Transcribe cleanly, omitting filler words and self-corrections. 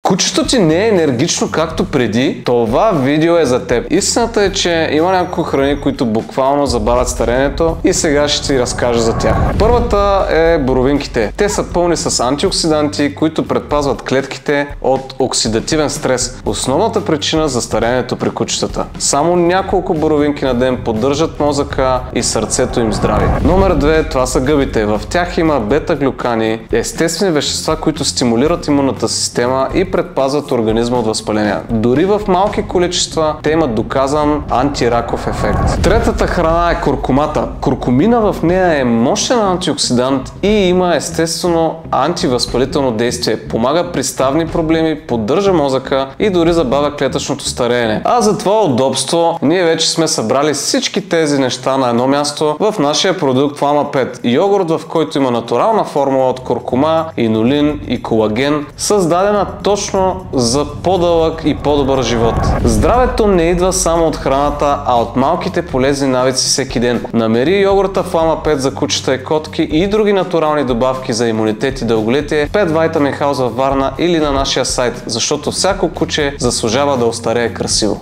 Кучето ти не е енергично както преди, това видео е за теб. Истината е, че има няколко храни, които буквално забавят старението и сега ще ти разкажа за тях. Първата е боровинките. Те са пълни с антиоксиданти, които предпазват клетките от оксидативен стрес. Основната причина за старението при кучетата. Само няколко боровинки на ден поддържат мозъка и сърцето им здрави. Номер 2, това са гъбите. В тях има бета-глюкани, естествени вещества, които стимулират имунната система и предпазват организма от възпаления. Дори в малки количества те имат доказан антираков ефект. Третата храна е куркумата. Куркумина в нея е мощен антиоксидант и има естествено антивъзпалително действие. Помага при ставни проблеми, поддържа мозъка и дори забавя клетъчното стареене. А за това удобство ние вече сме събрали всички тези неща на едно място в нашия продукт Флама 5. Йогурт, в който има натурална формула от куркума, инулин и колаген, създадена точно за по-дълъг и по-добър живот. Здравето не идва само от храната, а от малките полезни навици всеки ден. Намери йогурта Флама 5 за кучета и котки и други натурални добавки за имунитет и дълголетие 5 Vitamin House във Варна или на нашия сайт, защото всяко куче заслужава да остарее красиво.